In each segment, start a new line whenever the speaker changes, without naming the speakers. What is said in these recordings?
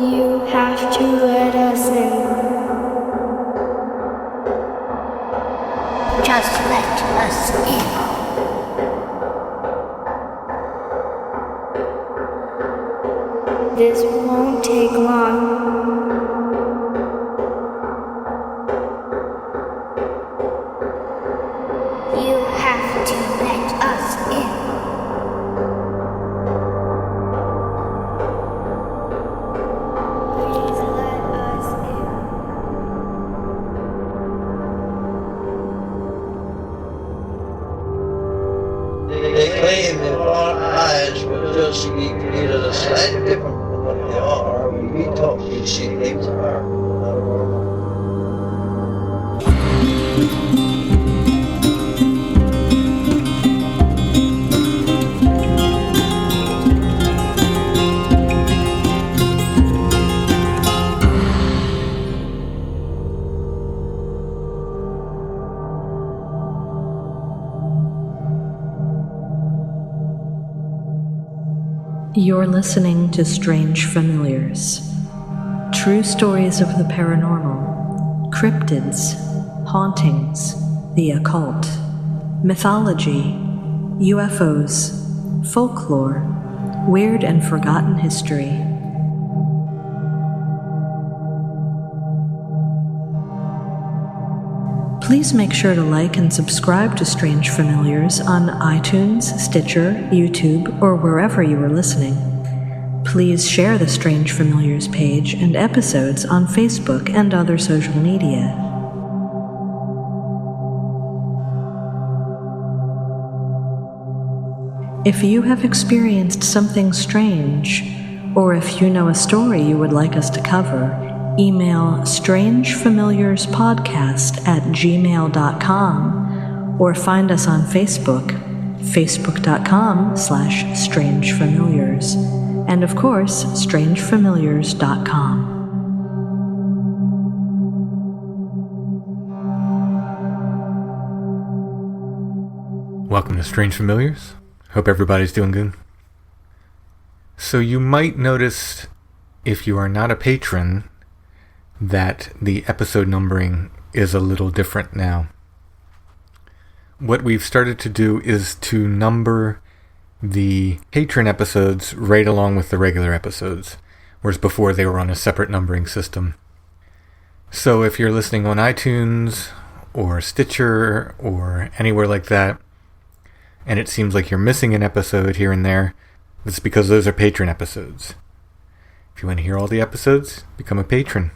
You have to let us in.
Just let us in.
This won't take long.
You have to let us in.
Please let us in.
They claim that our eyes will just be created a slightly different from what they are. We talk, we see things are not normal.
You're listening to Strange Familiars. True stories of the paranormal, cryptids, hauntings, the occult, mythology, UFOs, folklore, weird and forgotten history. Please make sure to like and subscribe to Strange Familiars on iTunes, Stitcher, YouTube, or wherever you are listening. Please share the Strange Familiars page and episodes on Facebook and other social media. If you have experienced something strange, or if you know a story you would like us to cover, email strangefamiliarspodcast@gmail.com or find us on Facebook, facebook.com/strangefamiliars, and of course, strangefamiliars.com.
Welcome to Strange Familiars. Hope everybody's doing good. So you might notice, if you are not a patron, that the episode numbering is a little different now. What we've started to do is to number the patron episodes right along with the regular episodes, whereas before they were on a separate numbering system. So if you're listening on iTunes or Stitcher or anywhere like that, and it seems like you're missing an episode here and there, it's because those are patron episodes. If you want to hear all the episodes, become a patron.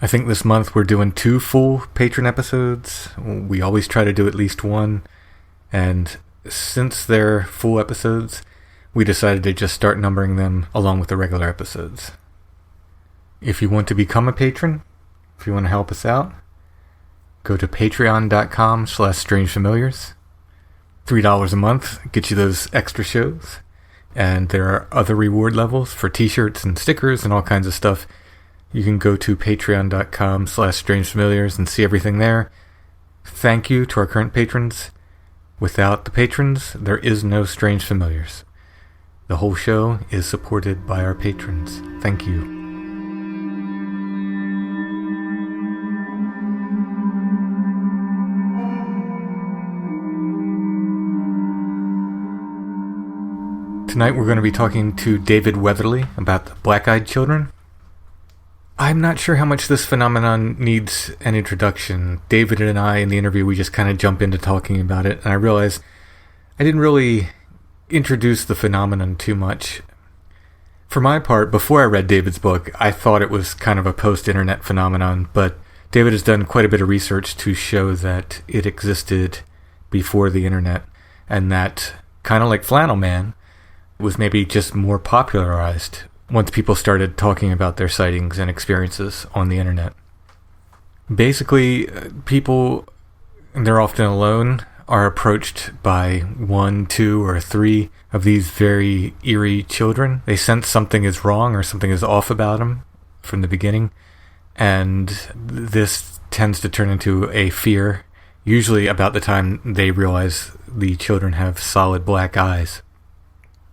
I think this month we're doing 2 full patron episodes. We always try to do at least one. And since they're full episodes, we decided to just start numbering them along with the regular episodes. If you want to become a patron, if you want to help us out, go to patreon.com/strangefamiliars. $3 a month gets you those extra shows. And there are other reward levels for t-shirts and stickers and all kinds of stuff. You can go to patreon.com/strangefamiliars and see everything there. Thank you to our current patrons. Without the patrons, there is no Strange Familiars. The whole show is supported by our patrons. Thank you. Tonight we're going to be talking to David Weatherly about the black-eyed children. I'm not sure how much this phenomenon needs an introduction. David and I, in the interview, we just kind of jump into talking about it, and I realized I didn't really introduce the phenomenon too much. For my part, before I read David's book, I thought it was kind of a post-internet phenomenon, but David has done quite a bit of research to show that it existed before the internet, and that, kind of like Flannel Man, was maybe just more popularized once people started talking about their sightings and experiences on the internet. Basically, people, and they're often alone, are approached by 1, 2, or 3 of these very eerie children. They sense something is wrong or something is off about them from the beginning, and this tends to turn into a fear, usually about the time they realize the children have solid black eyes.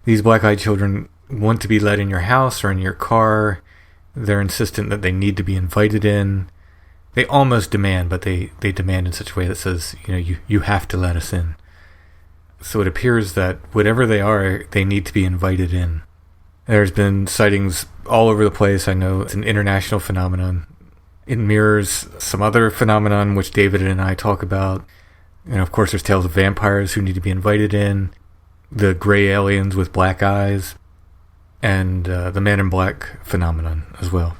These black-eyed children want to be let in your house or in your car. They're insistent that they need to be invited in. They almost demand, but they demand in such a way that says, you have to let us in. So it appears that whatever they are, they need to be invited in. There's been sightings all over the place. I know it's an international phenomenon. It mirrors some other phenomenon which David and I talk about. And of course, there's tales of vampires who need to be invited in, the gray aliens with black eyes, and the Man in Black phenomenon as well.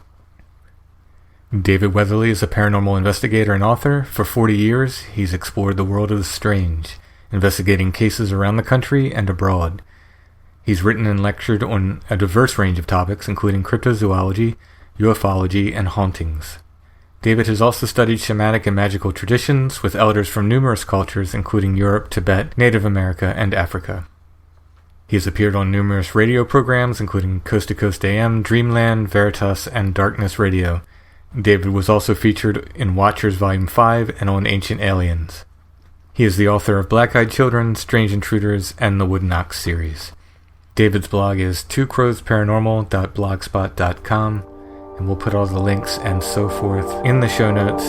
David Weatherly is a paranormal investigator and author. For 40 years, he's explored the world of the strange, investigating cases around the country and abroad. He's written and lectured on a diverse range of topics, including cryptozoology, ufology, and hauntings. David has also studied shamanic and magical traditions with elders from numerous cultures, including Europe, Tibet, Native America, and Africa. He has appeared on numerous radio programs, including Coast to Coast AM, Dreamland, Veritas, and Darkness Radio. David was also featured in Watchers Volume 5 and on Ancient Aliens. He is the author of Black-Eyed Children, Strange Intruders, and the Wooden Ox series. David's blog is twocrowsparanormal.blogspot.com, and we'll put all the links and so forth in the show notes.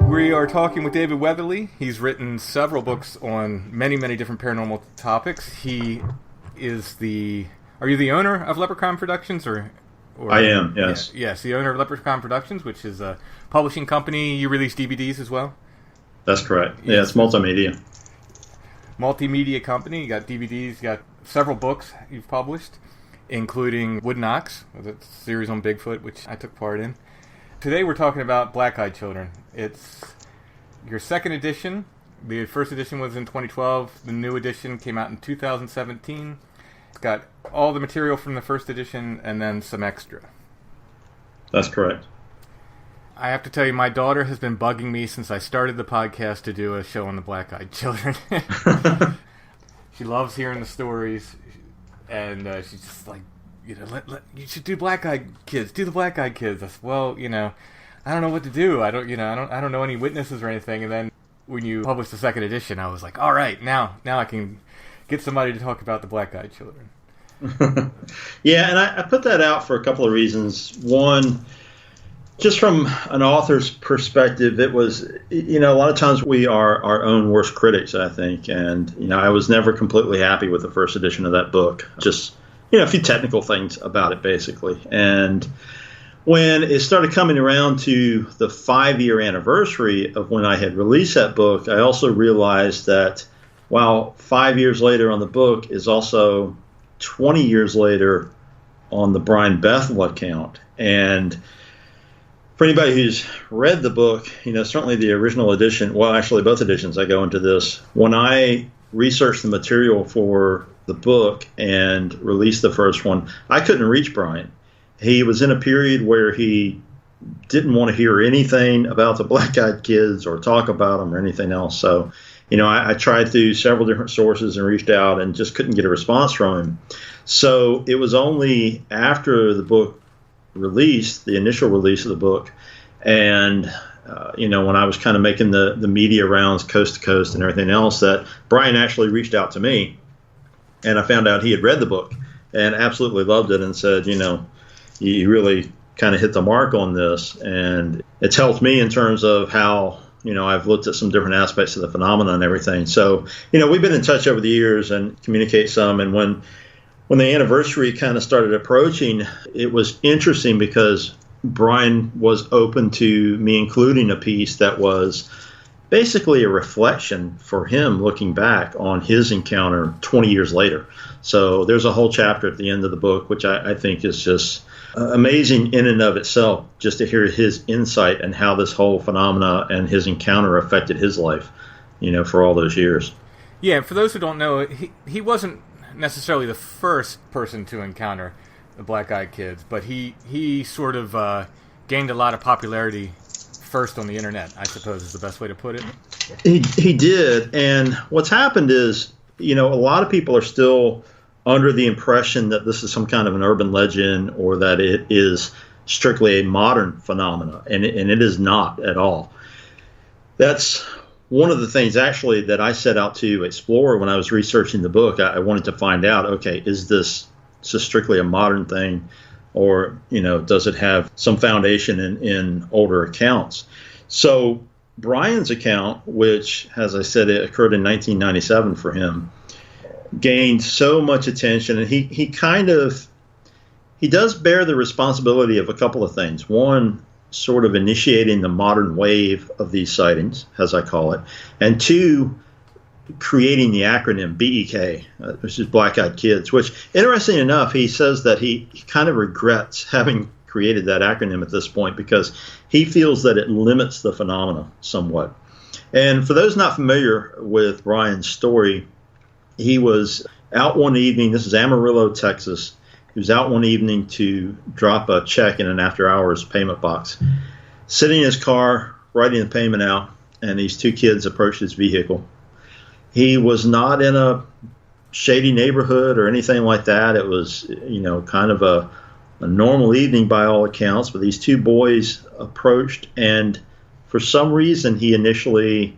We are talking with David Weatherly. He's written several books on many, many different paranormal topics. He is Are you the owner of Leprechaun Productions, or
I am, yes.
Yes, the owner of Leprechaun Productions, which is a publishing company. You release DVDs as well?
That's correct. Yeah, it's multimedia.
Multimedia company. You got DVDs, you got several books you've published, including Wooden Ox, the series on Bigfoot, which I took part in. Today we're talking about Black-Eyed Children. It's your second edition. The first edition was in 2012. The new edition came out in 2017. It's got all the material from the first edition and then some extra.
That's correct.
I have to tell you, my daughter has been bugging me since I started the podcast to do a show on the Black-Eyed Children. She loves hearing the stories, and she's just like, you should do Black-Eyed Kids. Do the Black-Eyed Kids. I said, well, I don't know what to do. I don't know any witnesses or anything. And then when you published the second edition, I was like, all right, now I can get somebody to talk about the Black-Eyed Children.
Yeah, and I put that out for a couple of reasons. One, just from an author's perspective, it was, a lot of times we are our own worst critics, I think. And, I was never completely happy with the first edition of that book. Just, a few technical things about it, basically. And when it started coming around to the 5-year anniversary of when I had released that book, I also realized that while 5 years later on the book is also 20 years later on the Brian Bethel account. And for anybody who's read the book, certainly the original edition, well, actually both editions, I go into this. When I researched the material for the book and released the first one, I couldn't reach Brian. He was in a period where he didn't want to hear anything about the Black-Eyed Kids or talk about them or anything else. So, I tried through several different sources and reached out and just couldn't get a response from him. So it was only after the book released, the initial release of the book, and when I was kind of making the media rounds coast to coast and everything else, that Brian actually reached out to me, and I found out he had read the book and absolutely loved it and said, you really kind of hit the mark on this, and it's helped me in terms of how I've looked at some different aspects of the phenomena and everything. So we've been in touch over the years and communicate some, and when the anniversary kind of started approaching, it was interesting because Brian was open to me including a piece that was basically a reflection for him looking back on his encounter 20 years later. So there's a whole chapter at the end of the book, which I think is just amazing in and of itself, just to hear his insight and how this whole phenomena and his encounter affected his life, for all those years.
Yeah, for those who don't know, he wasn't necessarily the first person to encounter the Black-Eyed Kids, but he sort of gained a lot of popularity first on the internet, I suppose is the best way to put it.
He did, and what's happened is, a lot of people are still under the impression that this is some kind of an urban legend or that it is strictly a modern phenomena, and it is not at all. That's one of the things actually that I set out to explore when I was researching the book. I wanted to find out, okay, is this just strictly a modern thing, or, does it have some foundation in older accounts? So Brian's account, which, as I said, it occurred in 1997 for him, gained so much attention, and he does bear the responsibility of a couple of things. One, sort of initiating the modern wave of these sightings, as I call it, and two, creating the acronym BEK, which is Black Eyed Kids, which, interesting enough, he says that he kind of regrets having created that acronym at this point because he feels that it limits the phenomena somewhat. And for those not familiar with Brian's story, he was out one evening. This is Amarillo, Texas. He was out one evening to drop a check in an after-hours payment box. Sitting in his car, writing the payment out, and these two kids approached his vehicle. He was not in a shady neighborhood or anything like that. It was, kind of a normal evening by all accounts. But these two boys approached, and for some reason, he initially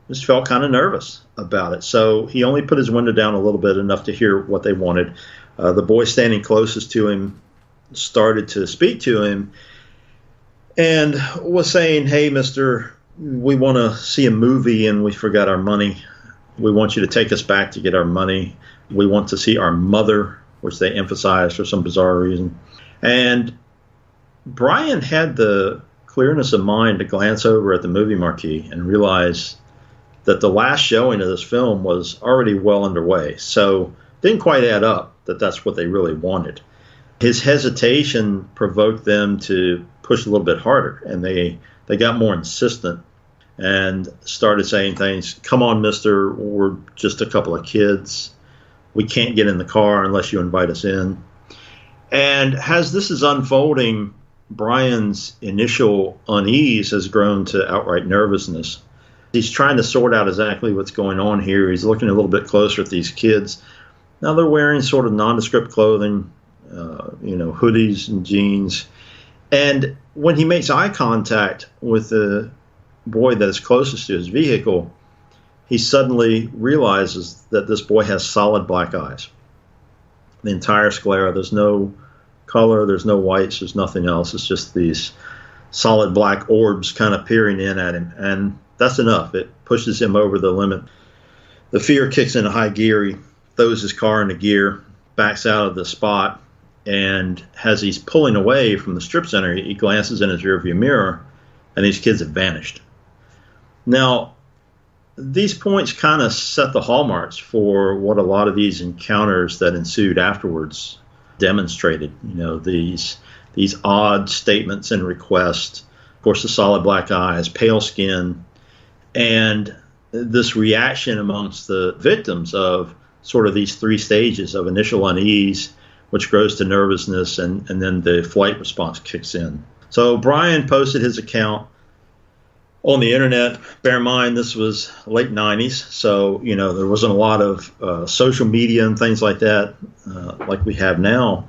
just felt kind of nervous about it. So he only put his window down a little bit, enough to hear what they wanted. The boy standing closest to him started to speak to him and was saying, "Hey, mister, we want to see a movie and we forgot our money. We want you to take us back to get our money. We want to see our mother," which they emphasized for some bizarre reason. And Brian had the clearness of mind to glance over at the movie marquee and realize that the last showing of this film was already well underway. So didn't quite add up that that's what they really wanted. His hesitation provoked them to push a little bit harder, and they got more insistent and started saying things, "Come on, mister, we're just a couple of kids. We can't get in the car unless you invite us in." And as this is unfolding, Brian's initial unease has grown to outright nervousness. He's trying to sort out exactly what's going on here. He's looking a little bit closer at these kids. Now they're wearing sort of nondescript clothing, hoodies and jeans. And when he makes eye contact with the boy that is closest to his vehicle, he suddenly realizes that this boy has solid black eyes. The entire sclera, there's no color, there's no whites, there's nothing else. It's just these solid black orbs kind of peering in at him. And that's enough. It pushes him over the limit. The fear kicks into high gear. He throws his car into gear, backs out of the spot, and as he's pulling away from the strip center, he glances in his rearview mirror, and these kids have vanished. Now, these points kind of set the hallmarks for what a lot of these encounters that ensued afterwards demonstrated. These odd statements and requests, of course, the solid black eyes, pale skin, and this reaction amongst the victims of sort of these three stages of initial unease, which grows to nervousness, and then the flight response kicks in. So Brian posted his account on the internet. Bear in mind, this was late 90s, so there wasn't a lot of social media and things like that like we have now.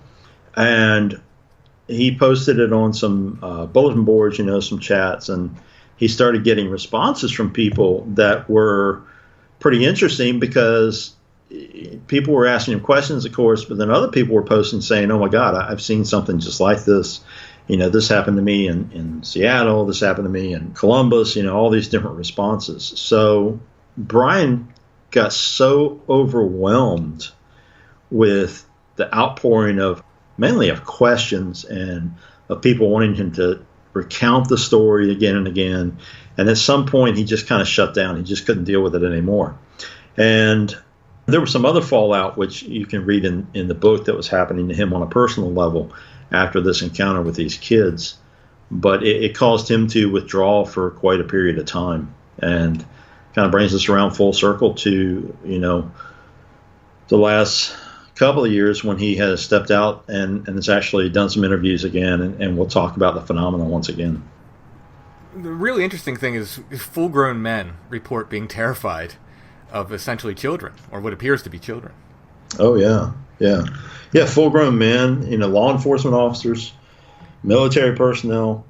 And he posted it on some bulletin boards, some chats, and he started getting responses from people that were pretty interesting because people were asking him questions, of course, but then other people were posting saying, "Oh my God, I've seen something just like this. This happened to me in Seattle. This happened to me in Columbus." All these different responses. So Brian got so overwhelmed with the outpouring of mainly of questions and of people wanting him to recount the story again and again. And at some point, he just kind of shut down. He just couldn't deal with it anymore. And there was some other fallout, which you can read in the book, that was happening to him on a personal level after this encounter with these kids. But it caused him to withdraw for quite a period of time, and kind of brings us around full circle to, the last couple of years when he has stepped out and has actually done some interviews again, and we'll talk about the phenomenon once again.
The really interesting thing is full-grown men report being terrified of essentially children, or what appears to be children.
Oh, yeah. Full-grown men, law enforcement officers, military personnel.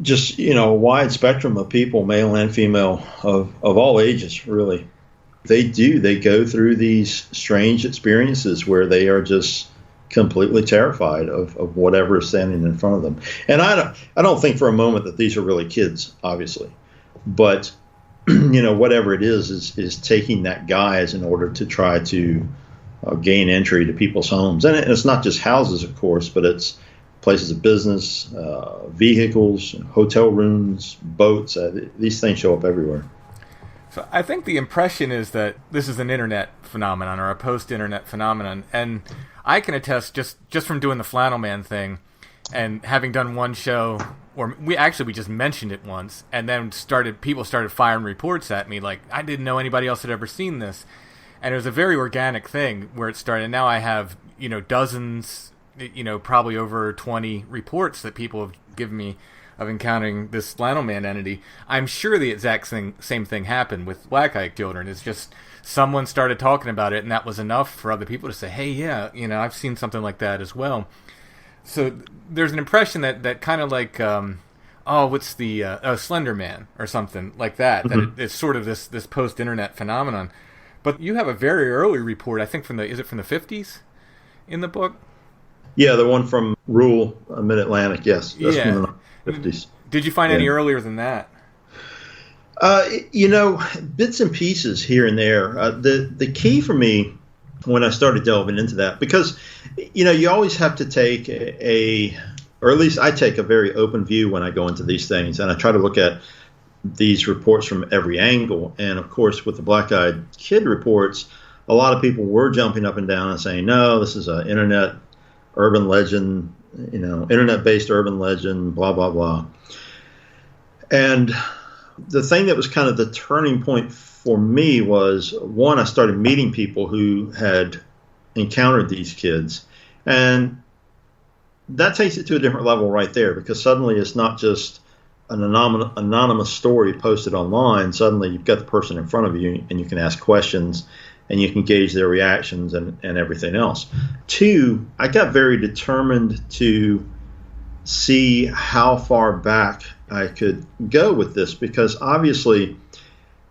just, a wide spectrum of people, male and female, of all ages, really. They go through these strange experiences where they are just completely terrified of whatever is standing in front of them. And I don't think for a moment that these are really kids, obviously. But, whatever it is taking that guise in order to try to gain entry to people's homes. And it's not just houses, of course, but it's places of business, vehicles, hotel rooms, boats. These things show up everywhere.
So I think the impression is that this is an internet phenomenon or a post-internet phenomenon. And I can attest just from doing the Flannel Man thing and having done one show, or we just mentioned it once, and then people started firing reports at me like I didn't know anybody else had ever seen this. And it was a very organic thing where it started. And now I have, dozens, probably over 20 reports that people have given me of encountering this Flannel Man entity. I'm sure the exact same thing happened with black-eyed children. It's just someone started talking about it, and that was enough for other people to say, hey, yeah, I've seen something like that as well. So there's an impression that kind of like, what's the Slender Man or something like that,
Mm-hmm.
that it's sort of this post-internet phenomenon. But you have a very early report, I think is it from the 50s in the book?
Yeah, the one from rural mid-Atlantic, yes. That's from the 50s.
Did you find any earlier than that?
Bits and pieces here and there. The key for me when I started delving into that, because, you always have to take or at least I take a very open view when I go into these things, and I try to look at these reports from every angle. And of course, with the black-eyed kid reports, a lot of people were jumping up and down and saying, no, this is an internet urban legend, internet-based urban legend, blah, blah, blah. And the thing that was kind of the turning point for me was, one, I started meeting people who had encountered these kids. And that takes it to a different level right there, because suddenly it's not just an anonymous story posted online. Suddenly you've got the person in front of you, and you can ask questions, and you can gauge their reactions and everything else. Two, I got very determined to see how far back I could go with this, because obviously,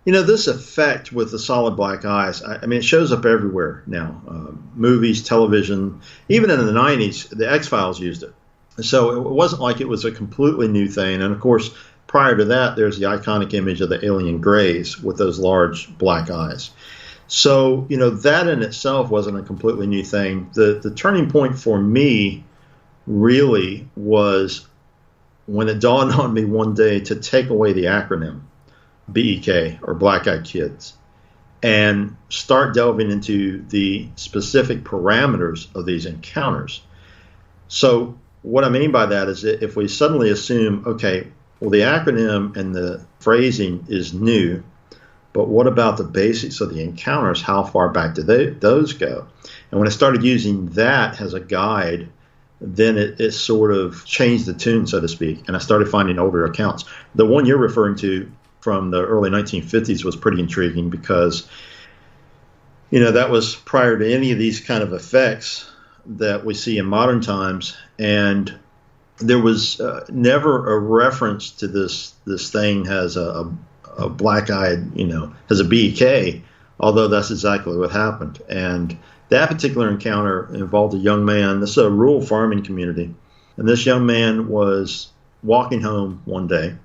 this effect with the solid black eyes, I mean, it shows up everywhere now. Movies, television, even in the 90s, the X-Files used it. So it wasn't like it was a completely new thing. And of course, prior to that, there's the iconic image of the alien grays with those large black eyes. So, that in itself wasn't a completely new thing. The turning point for me really was when it dawned on me one day to take away the acronym BEK, or Black-Eyed Kids, and start delving into the specific parameters of these encounters. So what I mean by that is that if we suddenly assume, okay, well, the acronym and the phrasing is new, but what about the basics of the encounters? How far back do those go? And when I started using that as a guide, then it sort of changed the tune, so to speak, and I started finding older accounts. The one you're referring to from the early 1950s was pretty intriguing because, that was prior to any of these kind of effects that we see in modern times, and there was never a reference to this thing as a black-eyed, as a BEK, although that's exactly what happened. And that particular encounter involved a young man. This is a rural farming community, and this young man was walking home one day.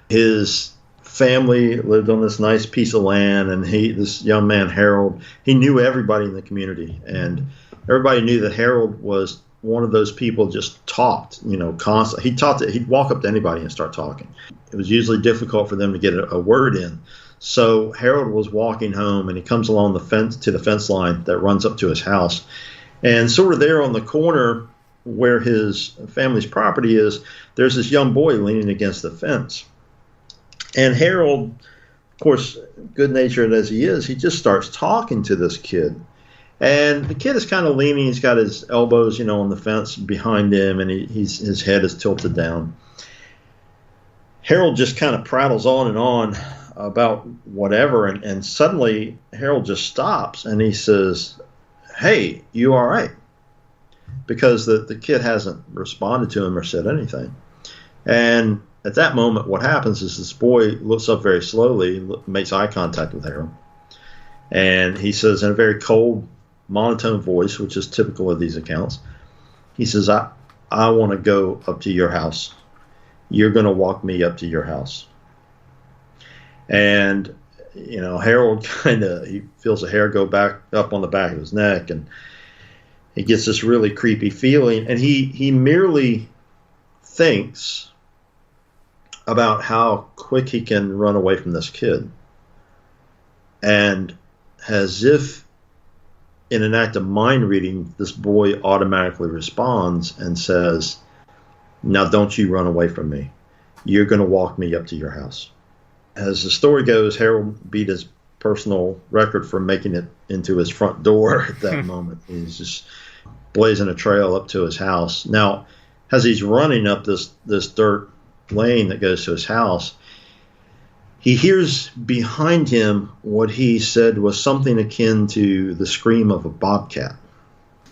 His family lived on this nice piece of land, and this young man, Harold, he knew everybody in the community, and everybody knew that Harold was one of those people just talked, constantly. He'd walk up to anybody and start talking. It was usually difficult for them to get a word in. So Harold was walking home, and he comes along the fence line that runs up to his house, and sort of there on the corner where his family's property is, there's this young boy leaning against the fence. And Harold, of course, good-natured as he is, he just starts talking to this kid. And the kid is kind of leaning. He's got his elbows, on the fence behind him, and his head is tilted down. Harold just kind of prattles on and on about whatever, and suddenly Harold just stops, and he says, "Hey, you all right?" Because the kid hasn't responded to him or said anything. And at that moment, what happens is this boy looks up very slowly, makes eye contact with Harold, and he says in a very cold, monotone voice, which is typical of these accounts, he says, I want to go up to your house. You're going to walk me up to your house. And, Harold he feels the hair go back up on the back of his neck, and he gets this really creepy feeling, and he merely thinks about how quick he can run away from this kid. And as if in an act of mind reading, this boy automatically responds and says, now don't you run away from me. You're going to walk me up to your house. As the story goes, Harold beat his personal record for making it into his front door at that moment. He's just blazing a trail up to his house. Now, as he's running up this dirt lane that goes to his house, he hears behind him what he said was something akin to the scream of a bobcat.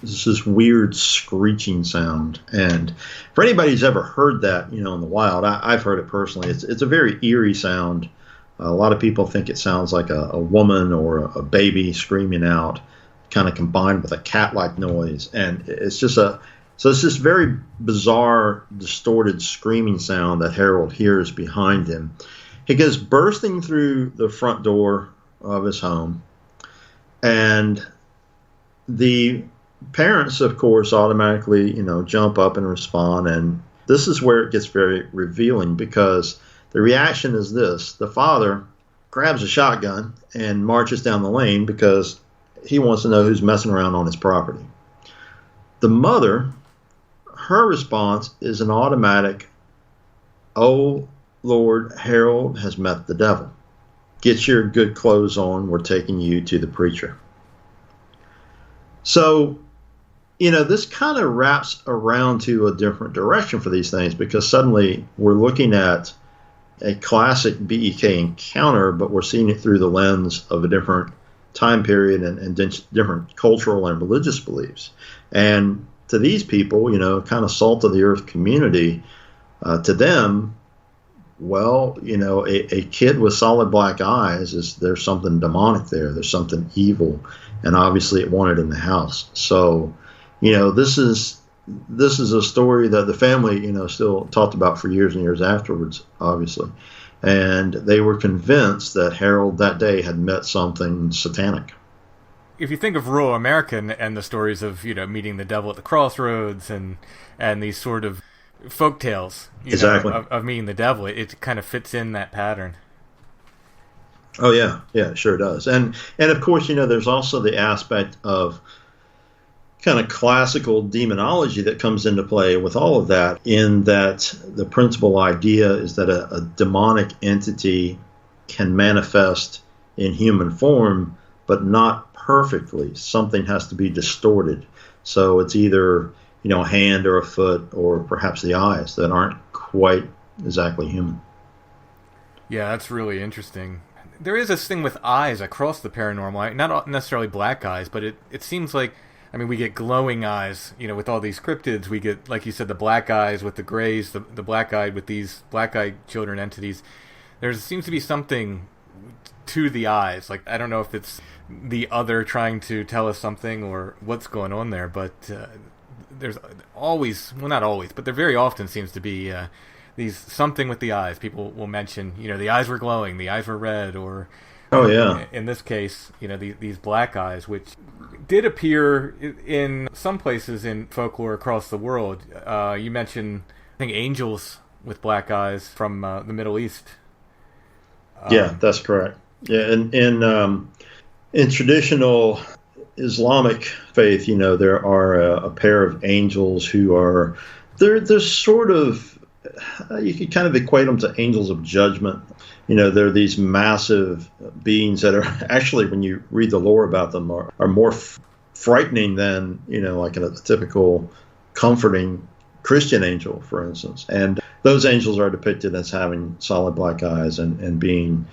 It's this weird screeching sound. And for anybody who's ever heard that, in the wild, I've heard it personally. It's a very eerie sound. A lot of people think it sounds like a woman or a baby screaming out, kind of combined with a cat-like noise. And it's this very bizarre, distorted screaming sound that Harold hears behind him. He goes bursting through the front door of his home, and the parents, of course, automatically, jump up and respond. And this is where it gets very revealing, because the reaction is this. The father grabs a shotgun and marches down the lane because he wants to know who's messing around on his property. The mother, her response is an automatic, "Oh, Lord, Harold has met the devil. Get your good clothes on. We're taking you to the preacher." So, this kind of wraps around to a different direction for these things, because suddenly we're looking at a classic BEK encounter, but we're seeing it through the lens of a different time period and different cultural and religious beliefs. And to these people, kind of salt of the earth community, to them, well, a kid with solid black eyes, there's something demonic there. There's something evil, and obviously it wanted in the house. So, this is a story that the family, still talked about for years and years afterwards, obviously. And they were convinced that Harold that day had met something satanic.
If you think of rural America and the stories of, meeting the devil at the crossroads and these sort of folk tales of meeting the devil, it kind of fits in that pattern.
Oh, yeah. Yeah, it sure does. And of course, there's also the aspect of kind of classical demonology that comes into play with all of that, in that the principal idea is that a demonic entity can manifest in human form, but not perfectly. Something has to be distorted. So it's either, a hand or a foot or perhaps the eyes that aren't quite exactly human.
Yeah, that's really interesting. There is this thing with eyes across the paranormal, not necessarily black eyes, but it seems like, we get glowing eyes, with all these cryptids. We get, like you said, the black eyes with the grays, the black-eyed with these black-eyed children entities. There seems to be something to the eyes. Like, I don't know if it's the other trying to tell us something or what's going on there, but there's always, well, not always, but there very often seems to be these something with the eyes. People will mention, the eyes were glowing, the eyes were red, or
oh yeah,
in this case, these black eyes, which did appear in some places in folklore across the world. You mentioned, I think, angels with black eyes from the Middle East.
Yeah, that's correct. Yeah, in traditional Islamic faith, there are a pair of angels who are they're sort of, you could kind of equate them to angels of judgment. They're these massive beings that are actually, when you read the lore about them, are more frightening than, like a typical comforting Christian angel, for instance. And those angels are depicted as having solid black eyes and being,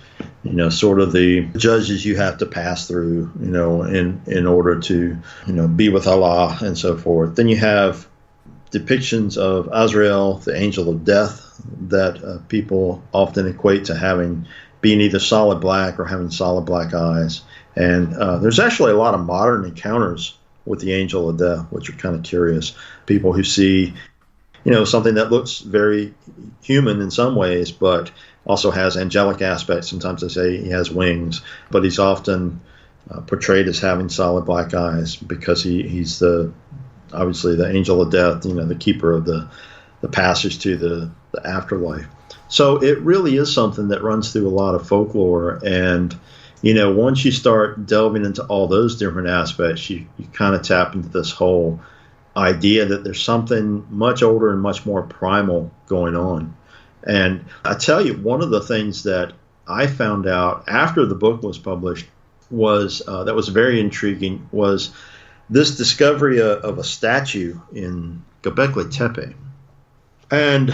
sort of the judges you have to pass through, in order to, be with Allah and so forth. Then you have depictions of Azrael, the angel of death, that people often equate to being either solid black or having solid black eyes. And there's actually a lot of modern encounters with the angel of death, which are kind of curious. People who see, something that looks very human in some ways, but also has angelic aspects. Sometimes they say he has wings, but he's often portrayed as having solid black eyes because he's obviously the angel of death, the keeper of the passage to the afterlife. So it really is something that runs through a lot of folklore. And, once you start delving into all those different aspects, you kind of tap into this whole idea that there's something much older and much more primal going on. And I tell you, one of the things that I found out after the book was published that was very intriguing was this discovery of a statue in Göbekli Tepe. And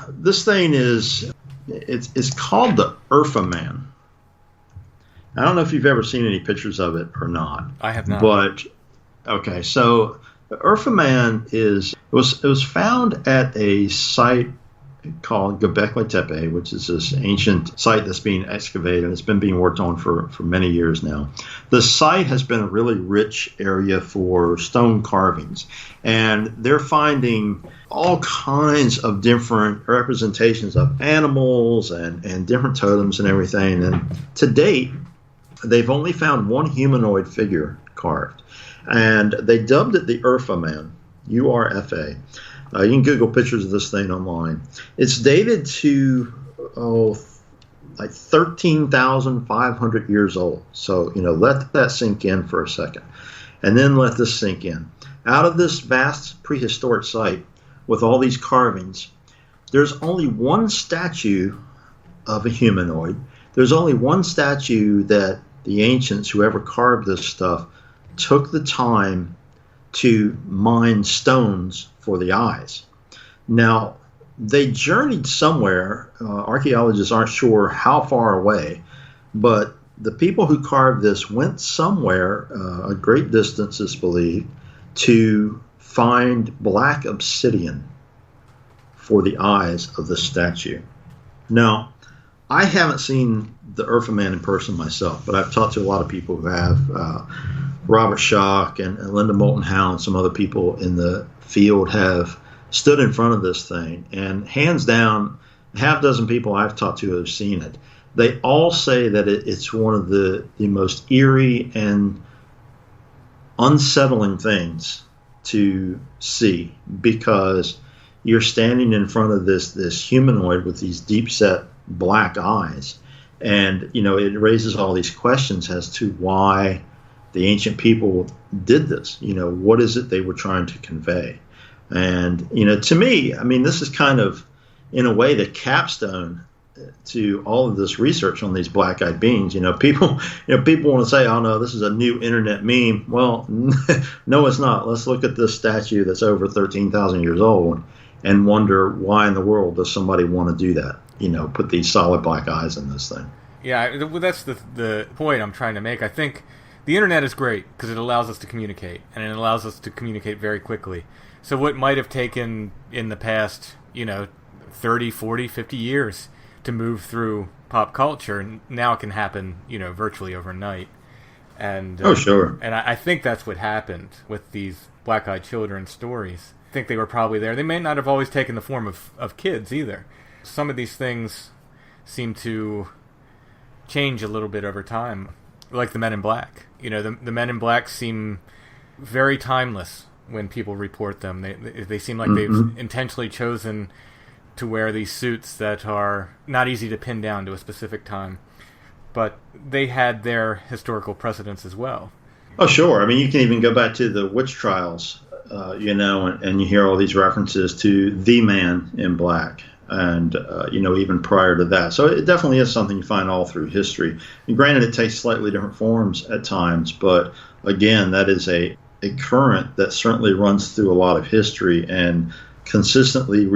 this thing it's called the Urfa Man. I don't know if you've ever seen any pictures of it or not.
I have not.
But okay, so the Urfa Man it was found at a site called Göbekli Tepe, which is this ancient site that's being excavated. It's been being worked on for many years now. The site has been a really rich area for stone carvings, and they're finding all kinds of different representations of animals and different totems and everything. And to date, they've only found one humanoid figure carved, and they dubbed it the Urfa Man, URFA. You can Google pictures of this thing online. It's dated to, like 13,500 years old. So, let that sink in for a second. And then let this sink in. Out of this vast prehistoric site with all these carvings, there's only one statue of a humanoid. There's only one statue that the ancients, whoever carved this stuff, took the time to mine stones for the eyes. Now, they journeyed somewhere. Archaeologists aren't sure how far away, but the people who carved this went somewhere, a great distance is believed, to find black obsidian for the eyes of the statue. Now, I haven't seen the Urfa Man in person myself, but I've talked to a lot of people who have. Robert Schock and Linda Moulton Howe and some other people in the field have stood in front of this thing, and hands down, half dozen people I've talked to have seen it. They all say that it's one of the most eerie and unsettling things to see, because you're standing in front of this humanoid with these deep set black eyes, and it raises all these questions as to why the ancient people did this. What is it they were trying to convey? And, to me, this is kind of, in a way, the capstone to all of this research on these black-eyed beings. People want to say, oh, no, this is a new internet meme. Well, no, it's not. Let's look at this statue that's over 13,000 years old and wonder why in the world does somebody want to do that? Put these solid black eyes in this thing.
Yeah, well, that's the point I'm trying to make. I think the internet is great because it allows us to communicate, and it allows us to communicate very quickly. So what might have taken in the past, 30, 40, 50 years to move through pop culture, now it can happen, virtually overnight. And
oh, sure.
And I think that's what happened with these black-eyed children stories. I think they were probably there. They may not have always taken the form of kids either. Some of these things seem to change a little bit over time, like the Men in Black. The Men in Black seem very timeless when people report them. They seem like they've intentionally chosen to wear these suits that are not easy to pin down to a specific time, but they had their historical precedents as well.
Oh, sure. You can even go back to the witch trials, and you hear all these references to the Man in Black. And, even prior to that. So it definitely is something you find all through history. And granted, it takes slightly different forms at times, but again, that is a current that certainly runs through a lot of history and consistently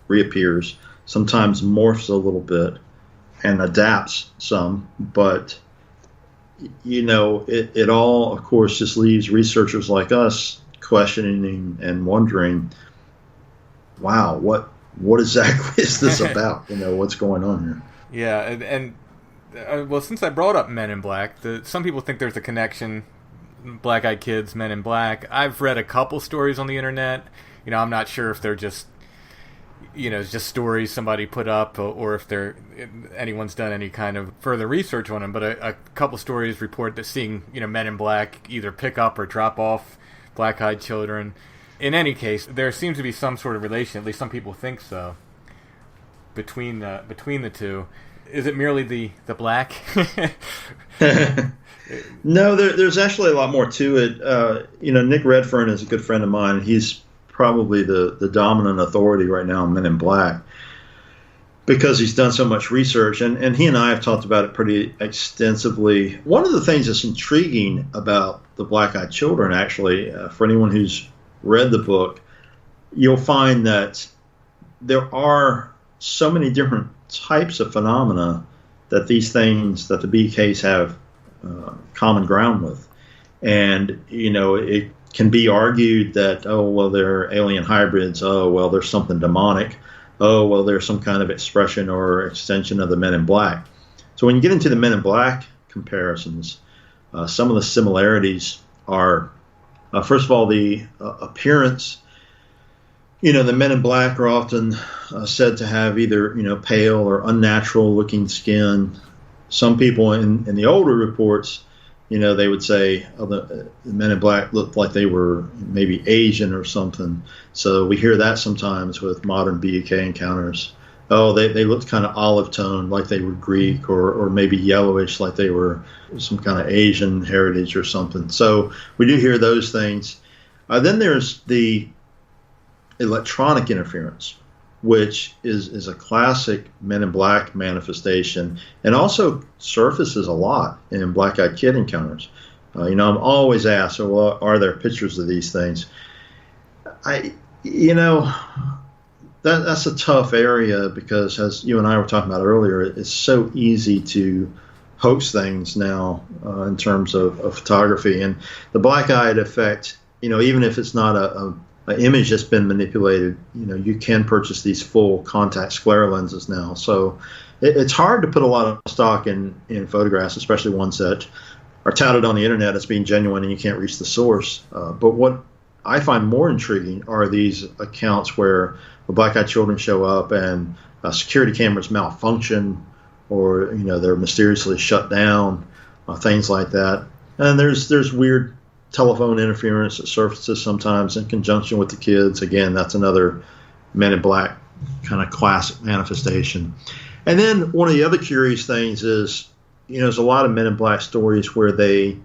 reappears, sometimes morphs a little bit and adapts some, but, it all, of course, just leaves researchers like us questioning and wondering, wow, what exactly is this about? What's going on here?
Yeah, and well, since I brought up Men in Black, some people think there's a connection, Black-Eyed Kids, Men in Black. I've read a couple stories on the internet. I'm not sure if they're just, just stories somebody put up, or if anyone's done any kind of further research on them. But a couple stories report that seeing, Men in Black either pick up or drop off black-eyed children. In any case, there seems to be some sort of relation, at least some people think so, between the two. Is it merely the black?
No, there's actually a lot more to it. Nick Redfern is a good friend of mine. He's probably the dominant authority right now on Men in Black because he's done so much research, and he and I have talked about it pretty extensively. One of the things that's intriguing about the Black-Eyed Children, actually, for anyone who's read the book, you'll find that there are so many different types of phenomena that these things that the BEKs have common ground with. And, it can be argued that, oh, well, they're alien hybrids. Oh, well, there's something demonic. Oh, well, there's some kind of expression or extension of the Men in Black. So when you get into the Men in Black comparisons, some of the similarities are, first of all, the appearance. The Men in Black are often said to have either, pale or unnatural looking skin. Some people in the older reports, they would say, oh, the Men in Black looked like they were maybe Asian or something. So we hear that sometimes with modern BEK encounters. Oh, they looked kind of olive toned, like they were Greek, or maybe yellowish, like they were some kind of Asian heritage or something. So we do hear those things. Then there's the electronic interference, which is a classic Men in Black manifestation, and also surfaces a lot in Black-Eyed Kid encounters. I'm always asked, well, are there pictures of these things? That's a tough area because, as you and I were talking about earlier, it's so easy to hoax things now in terms of photography. And the black-eyed effect, even if it's not an image that's been manipulated, you can purchase these full contact sclera lenses now. So it's hard to put a lot of stock in photographs, especially ones that are touted on the internet as being genuine and you can't reach the source. But what I find more intriguing are these accounts where the black-eyed children show up and security cameras malfunction, or they're mysteriously shut down, things like that. And there's weird telephone interference that surfaces sometimes in conjunction with the kids. Again, that's another Men in Black kind of classic manifestation. And then one of the other curious things is, there's a lot of Men in Black stories where they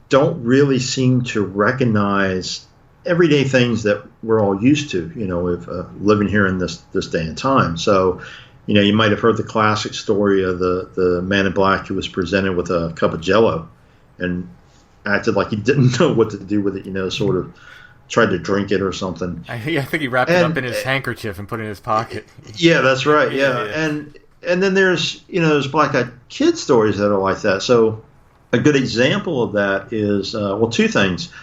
don't really seem to recognize everyday things that we're all used to, with living here in this day and time. So, you might have heard the classic story of the Man in Black who was presented with a cup of Jell-O and acted like he didn't know what to do with it, sort of tried to drink it or something.
I think he wrapped it up in his handkerchief and put it in his pocket.
Yeah, that's right. Yeah. And then there's, there's black-eyed kid stories that are like that. So a good example of that is, two things.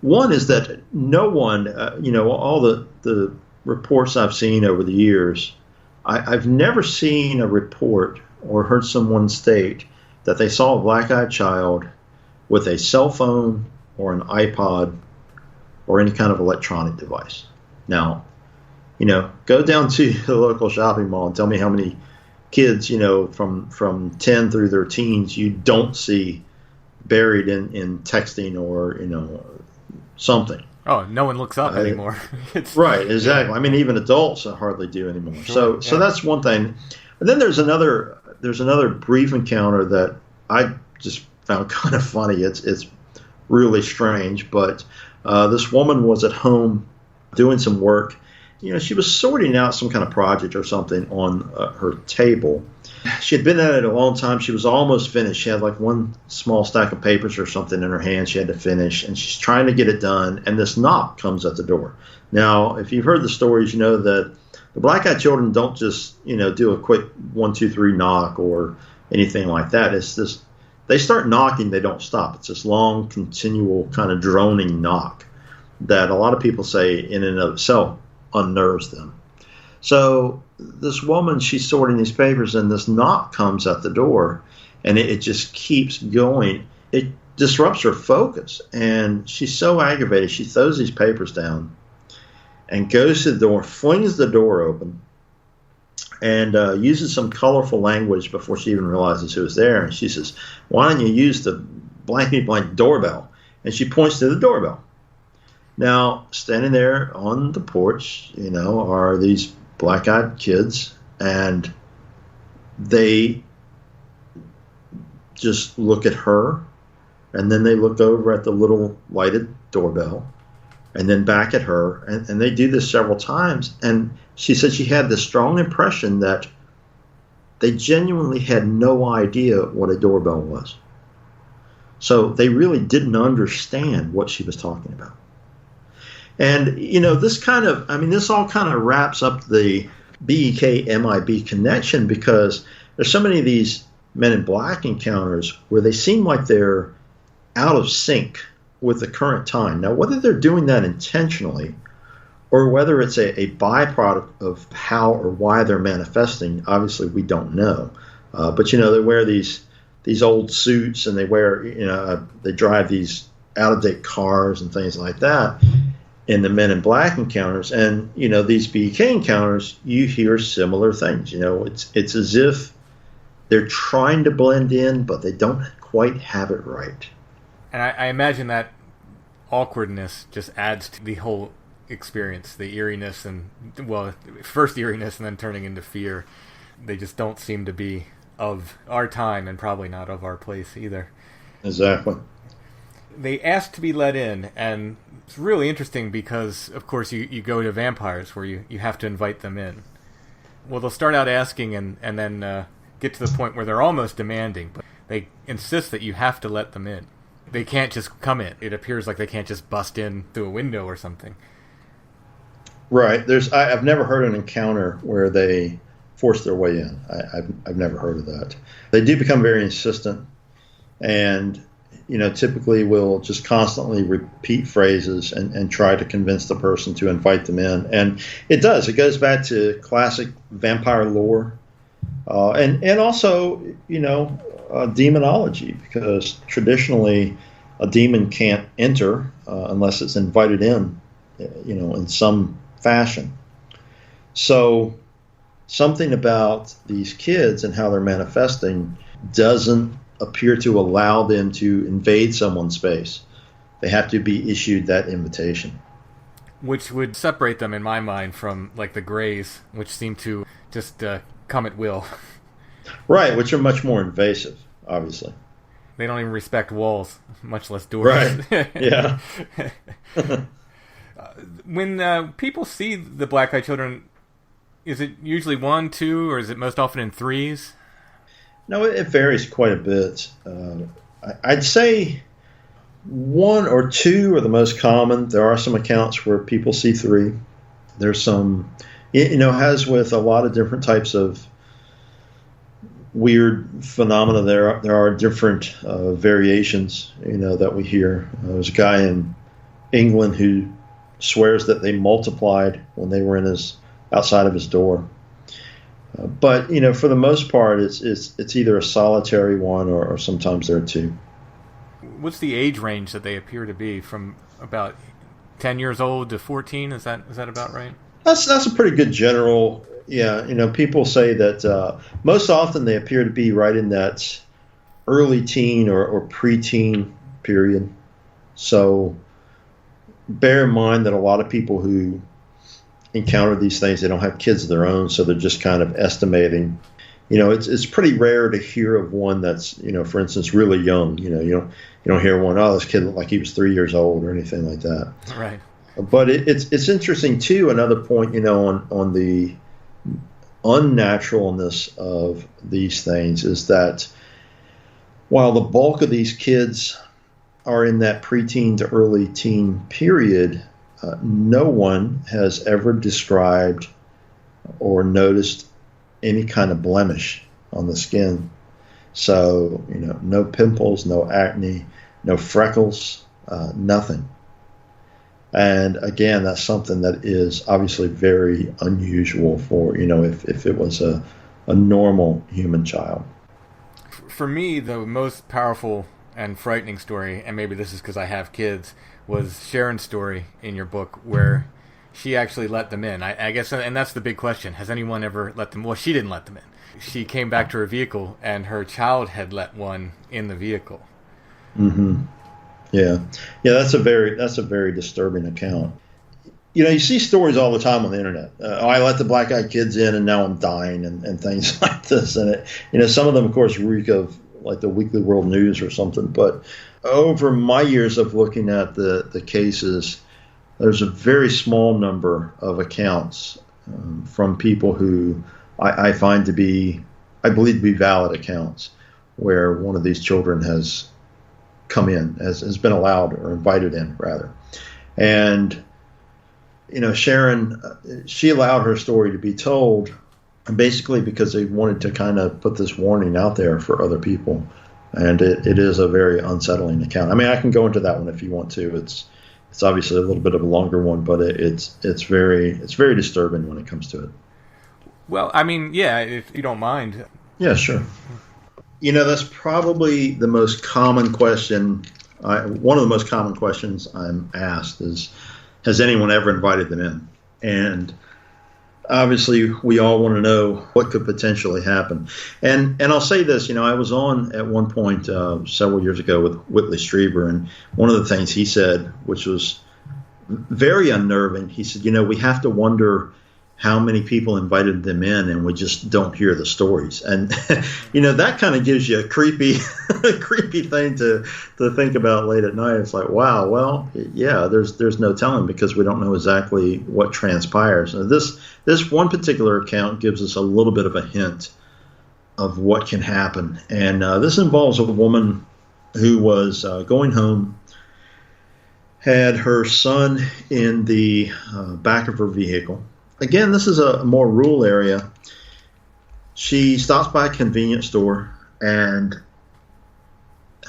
One is that no one, all the reports I've seen over the years, I've never seen a report or heard someone state that they saw a black-eyed child with a cell phone or an iPod or any kind of electronic device. Now, go down to the local shopping mall and tell me how many kids, from 10 through their teens, you don't see buried in texting or, something.
Oh, no one looks up anymore.
Right, exactly. I mean, even adults hardly do anymore. Sure, so that's one thing. And then there's another brief encounter that I just found kind of funny. It's really strange, but this woman was at home doing some work. She was sorting out some kind of project or something on her table. She had been at it a long time. She was almost finished. She had like one small stack of papers or something in her hand she had to finish, and she's trying to get it done, and this knock comes at the door. Now, if you've heard the stories, you know that the black-eyed children don't just, do a quick 1, 2, 3 knock or anything like that. It's this, they start knocking, they don't stop. It's this long, continual kind of droning knock that a lot of people say in and of itself unnerves them. So this woman, she's sorting these papers, and this knock comes at the door, and it just keeps going. It disrupts her focus, and she's so aggravated, she throws these papers down and goes to the door, flings the door open, and uses some colorful language before she even realizes who's there. And she says, "Why don't you use the blankety blank doorbell?" And she points to the doorbell. Now, standing there on the porch, are these black-eyed kids, and they just look at her, and then they look over at the little lighted doorbell, and then back at her, and they do this several times. And she said she had this strong impression that they genuinely had no idea what a doorbell was. So they really didn't understand what she was talking about. And, this all kind of wraps up the BEK-MIB connection, because there's so many of these Men in Black encounters where they seem like they're out of sync with the current time. Now, whether they're doing that intentionally or whether it's a byproduct of how or why they're manifesting, obviously we don't know. But they wear these old suits, and they they drive these out-of-date cars and things like that in the Men in Black encounters. And, these BEK encounters, you hear similar things. It's as if they're trying to blend in, but they don't quite have it right.
And I imagine that awkwardness just adds to the whole experience, the eeriness, and, well, first eeriness and then turning into fear. They just don't seem to be of our time, and probably not of our place either.
Exactly.
They ask to be let in, and it's really interesting because, of course, you go to vampires where you have to invite them in. Well, they'll start out asking and then get to the point where they're almost demanding, but they insist that you have to let them in. They can't just come in. It appears like they can't just bust in through a window or something.
Right. I've never heard an encounter where they force their way in. I've never heard of that. They do become very insistent, and typically will just constantly repeat phrases and try to convince the person to invite them in. And it does. It goes back to classic vampire lore, and also demonology, because traditionally a demon can't enter unless it's invited in, in some fashion. So something about these kids and how they're manifesting doesn't appear to allow them to invade someone's space. They have to be issued that invitation.
Which would separate them, in my mind, from, like, the Greys, which seem to just come at will.
Right, which are much more invasive, obviously.
They don't even respect walls, much less doors.
Right, yeah.
When people see the black-eyed children, is it usually 1, 2, or is it most often in 3s?
No, it varies quite a bit. I'd say 1 or 2 are the most common. There are some accounts where people see 3. There's some, as with a lot of different types of weird phenomena, there are different variations, that we hear. There's a guy in England who swears that they multiplied when they were outside of his door. But for the most part, it's either a solitary one or sometimes there are 2.
What's the age range that they appear to be, from about 10 years old to 14? Is that about right?
That's a pretty good general. Yeah, people say that most often they appear to be right in that early teen or preteen period. So bear in mind that a lot of people who encounter these things, they don't have kids of their own, so they're just kind of estimating. It's pretty rare to hear of one that's, for instance, really young. You don't hear one, this kid looked like he was 3 years old or anything like that.
Right.
But it's interesting too. Another point, on the unnaturalness of these things is that while the bulk of these kids are in that preteen to early teen period, no one has ever described or noticed any kind of blemish on the skin. So, no pimples, no acne, no freckles, nothing. And again, that's something that is obviously very unusual for, if it was a normal human child.
For me, the most powerful and frightening story, and maybe this is because I have kids, was Sharon's story in your book where she actually let them in. I guess, and that's the big question. Has anyone ever let them? Well, she didn't let them in. She came back to her vehicle, and her child had let one in the vehicle.
Mm-hmm. Yeah. That's a very disturbing account. You see stories all the time on the internet. I let the black-eyed kids in, and now I'm dying, and things like this. And some of them, of course, reek of like the Weekly World News or something. But over my years of looking at the cases, there's a very small number of accounts from people who I find to be, I believe to be valid accounts, where one of these children has come in, has been allowed or invited in, rather. And, Sharon, she allowed her story to be told basically because they wanted to kind of put this warning out there for other people. And it is a very unsettling account. I mean, I can go into that one if you want to. It's obviously a little bit of a longer one, but it's very disturbing when it comes to it.
Well, I mean, yeah, if you don't mind.
Yeah, sure. That's probably the most common question. One of the most common questions I'm asked is, has anyone ever invited them in? And obviously, we all want to know what could potentially happen. And I'll say this, I was on at one point several years ago with Whitley Strieber, and one of the things he said, which was very unnerving, he said, we have to wonder how many people invited them in and we just don't hear the stories. And, that kind of gives you a creepy thing to think about late at night. It's like, wow, well, yeah, there's no telling because we don't know exactly what transpires. Now, this one particular account gives us a little bit of a hint of what can happen. And this involves a woman who was going home, had her son in the back of her vehicle. Again, this is a more rural area. She stops by a convenience store and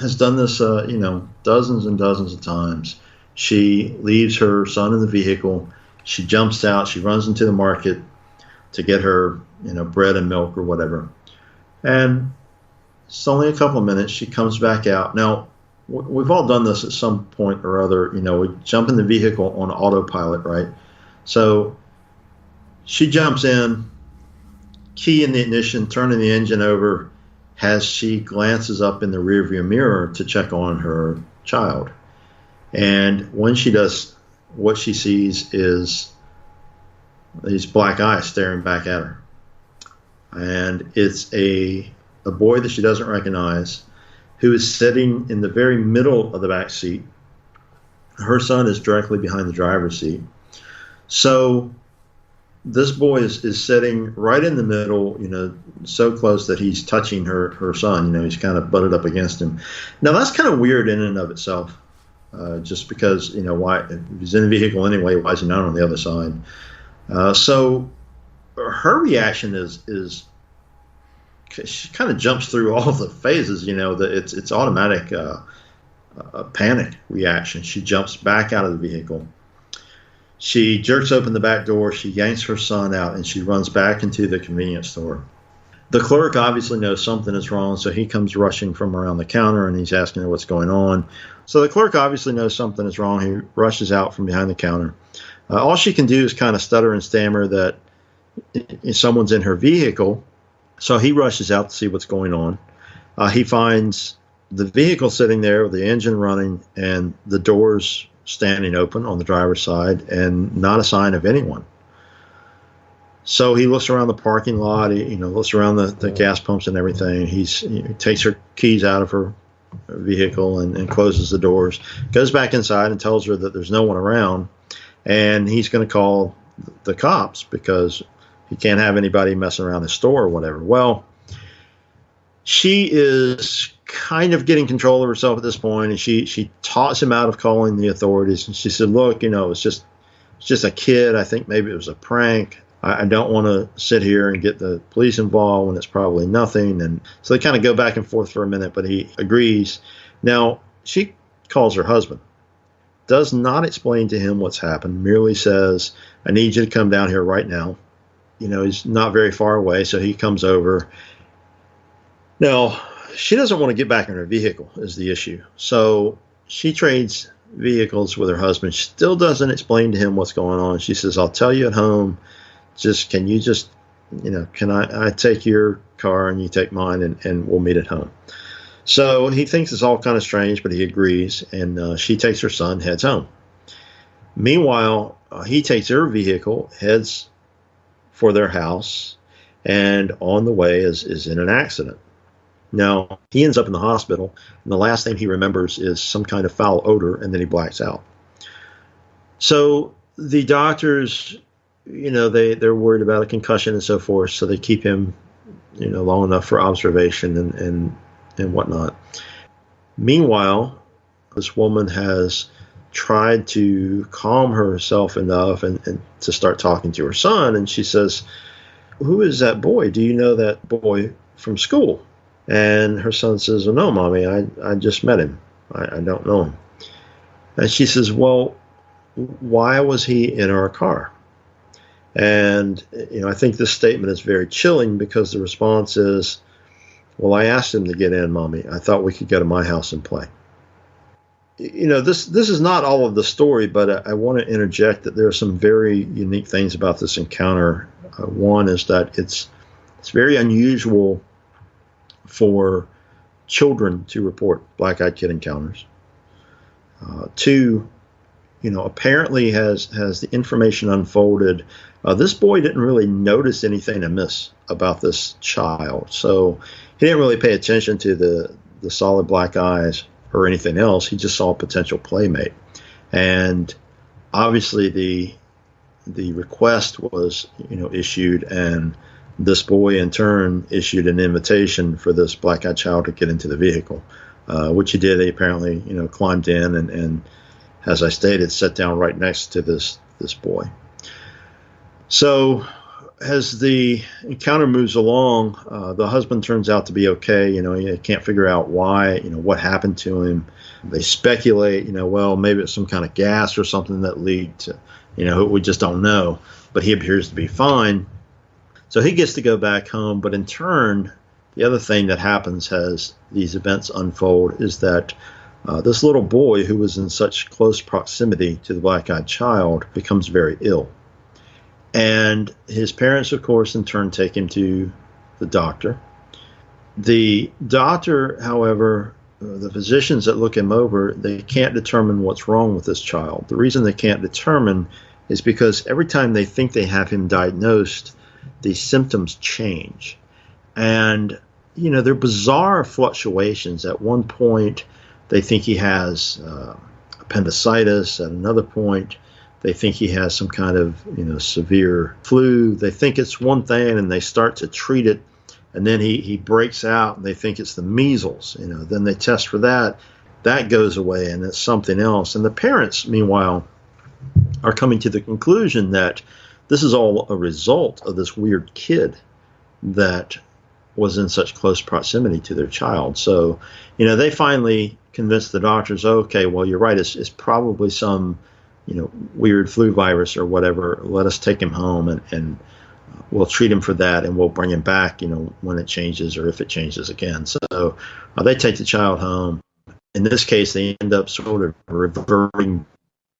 has done this, dozens and dozens of times. She leaves her son in the vehicle. She jumps out. She runs into the market to get her, bread and milk or whatever. And it's only a couple of minutes. She comes back out. Now, we've all done this at some point or other. We jump in the vehicle on autopilot, right? So she jumps in, key in the ignition, turning the engine over, as she glances up in the rearview mirror to check on her child. And when she does, what she sees is these black eyes staring back at her. And it's a boy that she doesn't recognize who is sitting in the very middle of the back seat. Her son is directly behind the driver's seat. So this boy is sitting right in the middle, so close that he's touching her son. He's kind of butted up against him. Now, that's kind of weird in and of itself, just because, why, if he's in the vehicle anyway, why is he not on the other side? So her reaction is she kind of jumps through all the phases, it's automatic a panic reaction. She jumps back out of the vehicle. She jerks open the back door, she yanks her son out, and she runs back into the convenience store. The clerk obviously knows something is wrong, so he comes rushing from around the counter, and he's asking her what's going on. So the clerk obviously knows something is wrong. He rushes out from behind the counter. All she can do is kind of stutter and stammer that someone's in her vehicle, so he rushes out to see what's going on. He finds the vehicle sitting there with the engine running and the doors standing open on the driver's side and not a sign of anyone. So he looks around the parking lot, he looks around the gas pumps and everything. He takes her keys out of her vehicle and closes the doors, goes back inside and tells her that there's no one around and he's going to call the cops because he can't have anybody messing around his store or whatever. Well, she is kind of getting control of herself at this point, and she talks him out of calling the authorities. And she said, look, it's just a kid. I think maybe it was a prank. I don't want to sit here and get the police involved when it's probably nothing. And so they kind of go back and forth for a minute, but he agrees. Now, she calls her husband. does not explain to him what's happened, merely says, I need you to come down here right now. He's not very far away, so he comes over. Now, she doesn't want to get back in her vehicle is the issue. So she trades vehicles with her husband. She still doesn't explain to him what's going on. She says, I'll tell you at home. Can I take your car and you take mine and we'll meet at home. So he thinks it's all kind of strange, but he agrees. And she takes her son, heads home. Meanwhile, he takes her vehicle, heads for their house, and on the way is in an accident. Now, he ends up in the hospital, and the last thing he remembers is some kind of foul odor, and then he blacks out. So the doctors, they're worried about a concussion and so forth, so they keep him, long enough for observation and whatnot. Meanwhile, this woman has tried to calm herself enough and to start talking to her son, and she says, who is that boy? Do you know that boy from school? And her son says, oh, no, Mommy, I just met him. I don't know him. And she says, well, why was he in our car? And, I think this statement is very chilling because the response is, well, I asked him to get in, Mommy. I thought we could go to my house and play. This is not all of the story, but I want to interject that there are some very unique things about this encounter. One is that it's very unusual for children to report black-eyed kid encounters. Two, apparently has the information unfolded. This boy didn't really notice anything amiss about this child, so he didn't really pay attention to the solid black eyes or anything else. He just saw a potential playmate, and obviously the request was issued, and this boy in turn issued an invitation for this black-eyed child to get into the vehicle, which he did. He apparently climbed in and as I stated, sat down right next to this boy. So as the encounter moves along, the husband turns out to be okay. He can't figure out why, what happened to him. They speculate, well, maybe it's some kind of gas or something that lead to, we just don't know. But he appears to be fine. So he gets to go back home. But in turn, the other thing that happens as these events unfold is that this little boy who was in such close proximity to the black-eyed child becomes very ill. And his parents, of course, in turn take him to the doctor. The doctor, however, the physicians that look him over, they can't determine what's wrong with this child. The reason they can't determine is because every time they think they have him diagnosed, the symptoms change. And, they're bizarre fluctuations. At one point, they think he has appendicitis. At another point, they think he has some kind of, severe flu. They think it's one thing and they start to treat it. And then he breaks out and they think it's the measles. Then they test for that. That goes away and it's something else. And the parents, meanwhile, are coming to the conclusion that this is all a result of this weird kid that was in such close proximity to their child. So, they finally convinced the doctors, okay, well, you're right. It's probably some, weird flu virus or whatever. Let us take him home and we'll treat him for that and we'll bring him back, when it changes or if it changes again. So they take the child home. In this case, they end up sort of reverting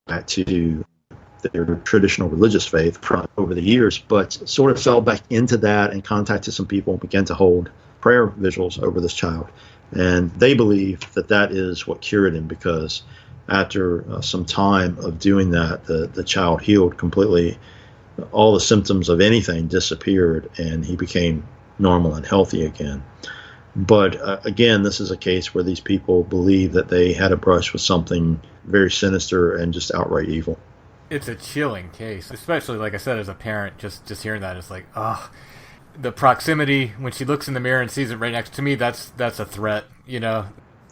back to their traditional religious faith over the years, but sort of fell back into that and contacted some people and began to hold prayer vigils over this child. And they believe that is what cured him, because after some time of doing that, the child healed completely. All the symptoms of anything disappeared and he became normal and healthy again. But again, this is a case where these people believe that they had a brush with something very sinister and just outright evil.
It's a chilling case, especially, like I said, as a parent, just hearing that, it's like, the proximity, when she looks in the mirror and sees it right next to me, that's a threat,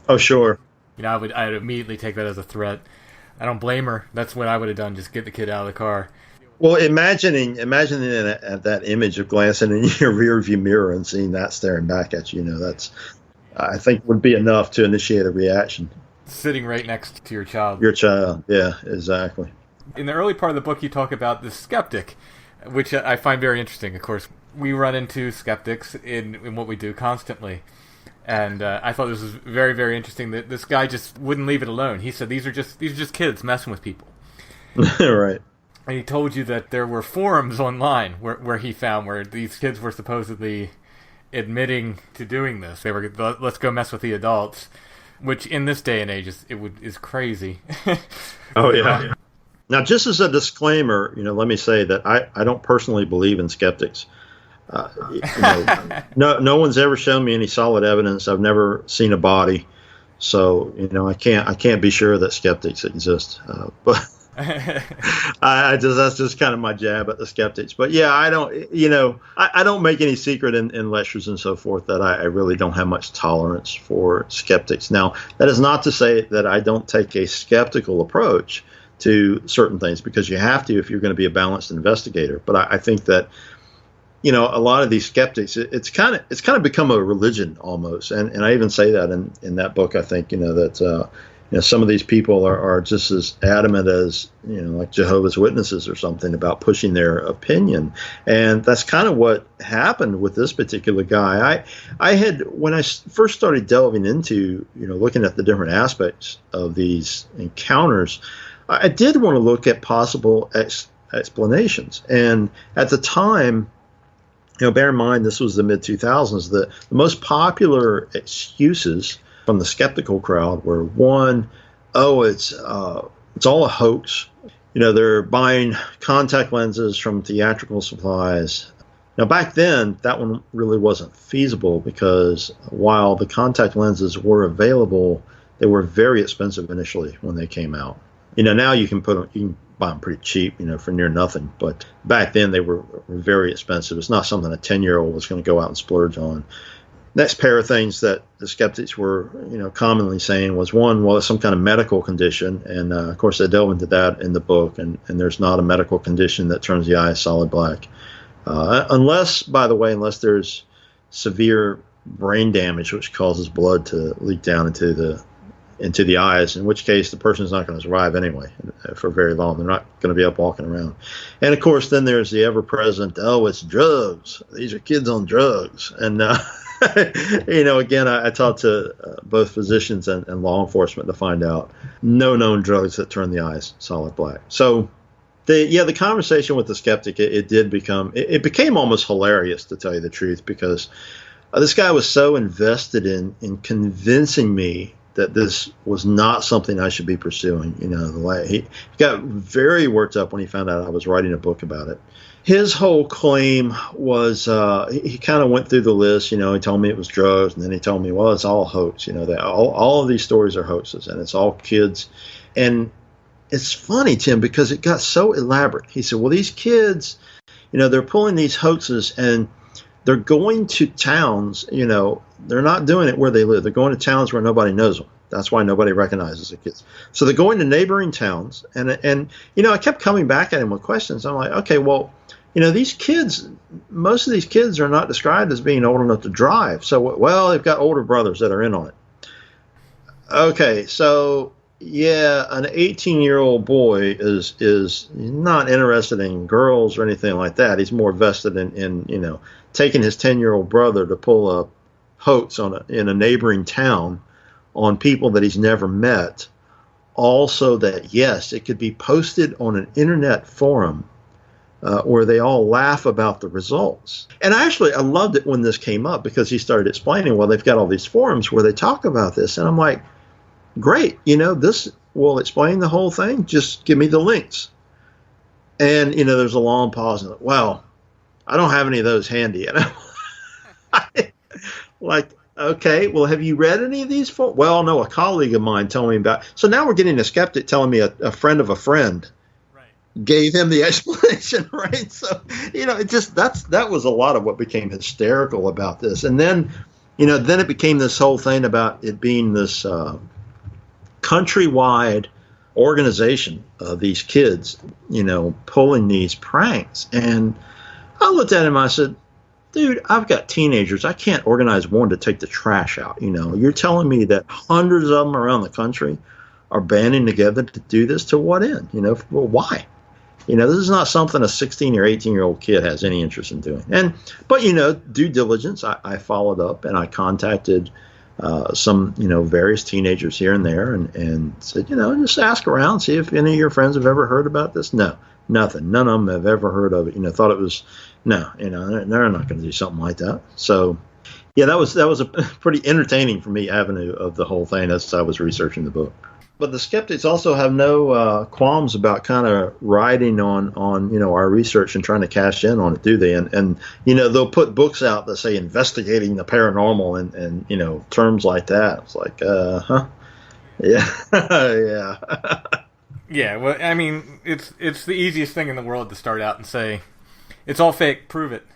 Oh, sure.
I'd immediately take that as a threat. I don't blame her. That's what I would have done, just get the kid out of the car.
Well, imagining that image of glancing in your rearview mirror and seeing that staring back at you, that's, I think, would be enough to initiate a reaction.
sitting right next to your child.
Your child, yeah, exactly.
In the early part of the book, you talk about the skeptic, which I find very interesting. Of course, we run into skeptics in what we do constantly. And I thought this was very, very interesting that this guy just wouldn't leave it alone. He said, these are just kids messing with people.
Right.
And he told you that there were forums online where he found where these kids were supposedly admitting to doing this. They were, let's go mess with the adults, which in this day and age is crazy.
Oh, yeah. Now, just as a disclaimer, let me say that I don't personally believe in skeptics. No one's ever shown me any solid evidence. I've never seen a body, so I can't be sure that skeptics exist. But that's just kind of my jab at the skeptics. But yeah, I don't make any secret in lectures and so forth that I really don't have much tolerance for skeptics. Now, that is not to say that I don't take a skeptical approach to certain things, because you have to if you're going to be a balanced investigator. But I think that a lot of these skeptics, it's kind of become a religion almost, and I even say that in that book. I think that some of these people are just as adamant as like Jehovah's Witnesses or something about pushing their opinion, and that's kind of what happened with this particular guy. I had, when I first started delving into looking at the different aspects of these encounters, I did want to look at possible explanations, and at the time, bear in mind, this was the mid-2000s. The most popular excuses from the skeptical crowd were, one, it's all a hoax. They're buying contact lenses from theatrical supplies. Now, back then, that one really wasn't feasible, because while the contact lenses were available, they were very expensive initially when they came out. Now you can buy them pretty cheap, for near nothing. But back then they were very expensive. It's not something a 10-year-old was going to go out and splurge on. Next pair of things that the skeptics were, commonly saying was, one, well, it's some kind of medical condition. And, of course, they delve into that in the book. And there's not a medical condition that turns the eye solid black. Unless there's severe brain damage, which causes blood to leak down into the eyes, in which case the person's not going to survive anyway for very long. They're not going to be up walking around. And, of course, then there's the ever-present, it's drugs. These are kids on drugs. And, again, I talked to both physicians and law enforcement to find out no known drugs that turn the eyes solid black. So, the conversation with the skeptic, it became almost hilarious, to tell you the truth, because this guy was so invested in convincing me that this was not something I should be pursuing. He got very worked up when he found out I was writing a book about it. His whole claim was, he kind of went through the list. He told me it was drugs, and then he told me, well, it's all hoax. All of these stories are hoaxes, and it's all kids. And it's funny, Tim, because it got so elaborate. He said, well, these kids, they're pulling these hoaxes, and they're going to towns, they're not doing it where they live. They're going to towns where nobody knows them. That's why nobody recognizes the kids. So they're going to neighboring towns. And I kept coming back at him with questions. I'm like, okay, well, these kids, most of these kids are not described as being old enough to drive. So, well, they've got older brothers that are in on it. Okay, so, yeah, an 18-year-old boy is not interested in girls or anything like that. He's more vested in taking his 10-year-old brother to pull a hoax in a neighboring town on people that he's never met. Also that, yes, it could be posted on an internet forum where they all laugh about the results. And I loved it when this came up, because he started explaining, well, they've got all these forums where they talk about this. And I'm like, great, this will explain the whole thing. Just give me the links. And, there's a long pause. And, well, I don't have any of those handy. And I'm like, okay, well, have you read any of these? Well, no, a colleague of mine told me about. So now we're getting a skeptic telling me a friend of a friend gave him the explanation, right? So, that was a lot of what became hysterical about this. And then, then it became this whole thing about it being this countrywide organization of these kids, pulling these pranks. And I looked at him, I said, dude, I've got teenagers. I can't organize one to take the trash out. You're telling me that hundreds of them around the country are banding together to do this? To what end? Well, why? This is not something a 16 or 18-year-old kid has any interest in doing. But due diligence, I followed up and I contacted some, various teenagers here and there and said, just ask around, see if any of your friends have ever heard about this. No, nothing. None of them have ever heard of it. Thought it was, no, they're not going to do something like that. So, yeah, that was a pretty entertaining for me avenue of the whole thing as I was researching the book. But the skeptics also have no qualms about kind of riding on our research and trying to cash in on it, do they? And they'll put books out that say investigating the paranormal and terms like that. It's like, yeah, yeah.
Yeah, well, I mean, it's the easiest thing in the world to start out and say, it's all fake, prove it,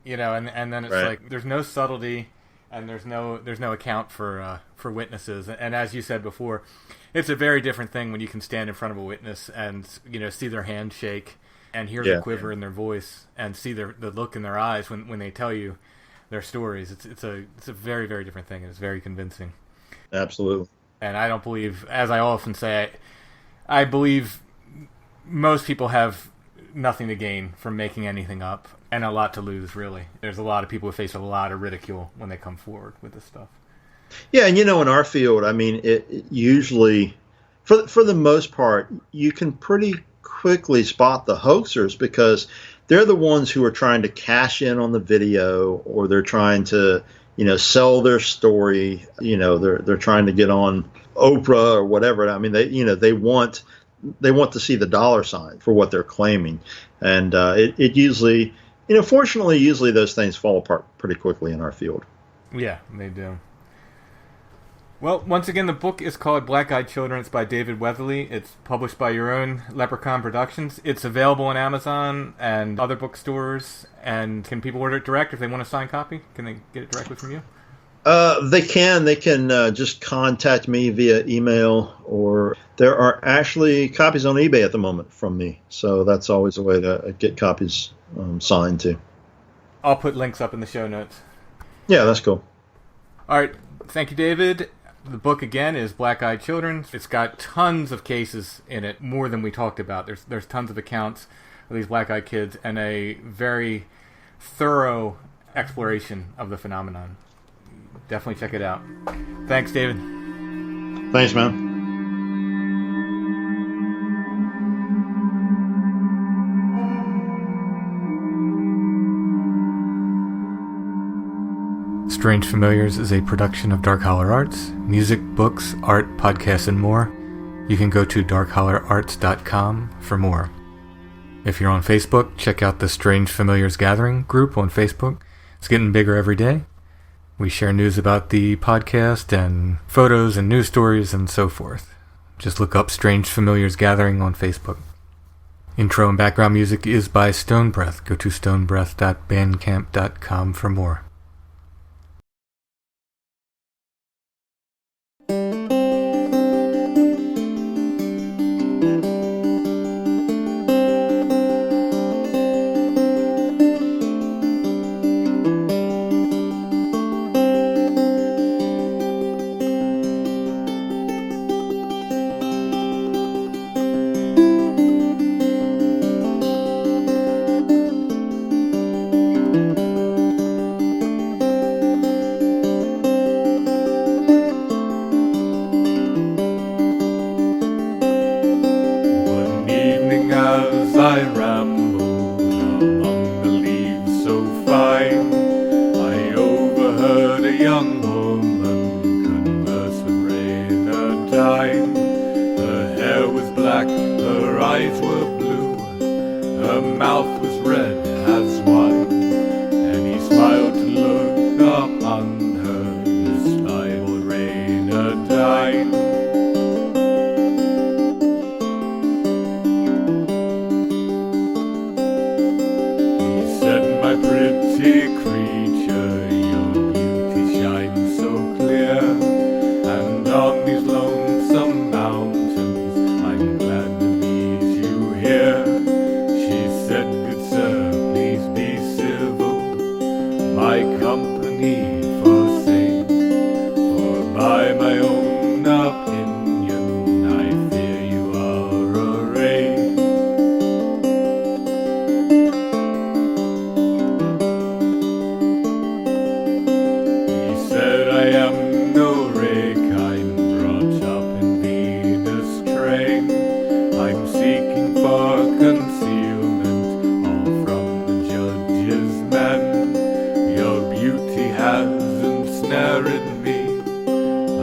and then it's
right.
Like there's no subtlety and there's no account for witnesses, and as you said before, it's a very different thing when you can stand in front of a witness and see their hand shake and hear the quiver in their voice and see the look in their eyes when they tell you their stories. It's a very, very different thing, and it's very convincing.
Absolutely.
And I don't believe, as I often say, I believe most people have nothing to gain from making anything up and a lot to lose, really. There's a lot of people who face a lot of ridicule when they come forward with this stuff.
Yeah, and in our field, I mean, it usually, for the most part, you can pretty quickly spot the hoaxers because they're the ones who are trying to cash in on the video, or they're trying to, sell their story. They're trying to get on Oprah or whatever. I mean, they want to see the dollar sign for what they're claiming, and it usually, fortunately, usually those things fall apart pretty quickly in our field.
Yeah, they do. Well, once again, the book is called Black-Eyed Children. It's by David Weatherly. It's published by your own Leprechaun Productions. It's available on Amazon and other bookstores. And can people order it direct if they want a signed copy? Can they get it directly from you?
They can. They can just contact me via email, or there are actually copies on eBay at the moment from me. So that's always a way to get copies signed too.
I'll put links up in the show notes.
Yeah, that's cool.
All right. Thank you, David. The book, again, is Black-Eyed Children. It's got tons of cases in it, more than we talked about. There's tons of accounts of these black-eyed kids and a very thorough exploration of the phenomenon. Definitely check it out. Thanks, David.
Thanks, man.
Strange Familiars is a production of Dark Holler Arts. Music, books, art, podcasts, and more. You can go to darkhollerarts.com for more. If you're on Facebook, check out the Strange Familiars Gathering group on Facebook. It's getting bigger every day. We share news about the podcast and photos and news stories and so forth. Just look up Strange Familiars Gathering on Facebook. Intro and background music is by Stone Breath. Go to stonebreath.bandcamp.com for more.
Good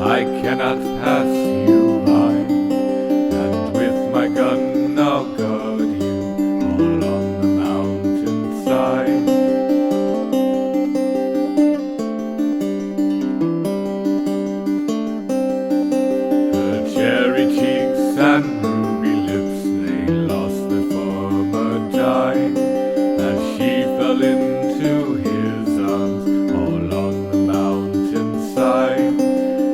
I cannot pass you by, and with my gun I'll guard you all on the mountainside. Her cherry cheeks and ruby lips, they lost their former dye, as she fell into his arms all on the mountainside.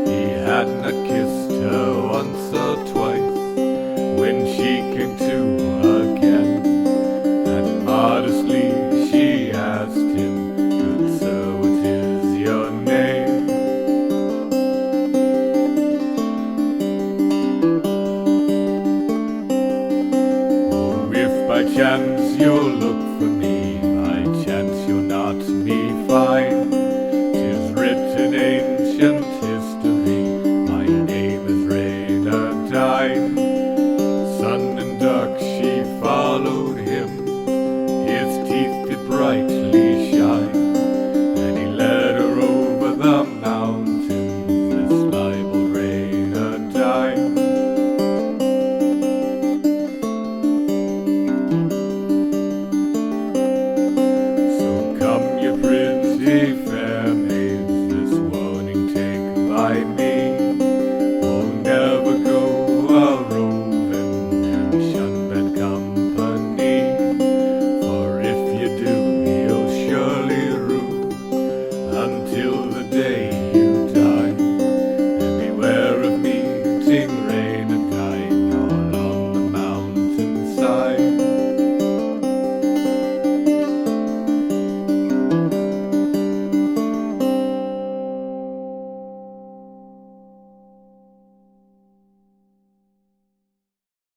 He had not kissed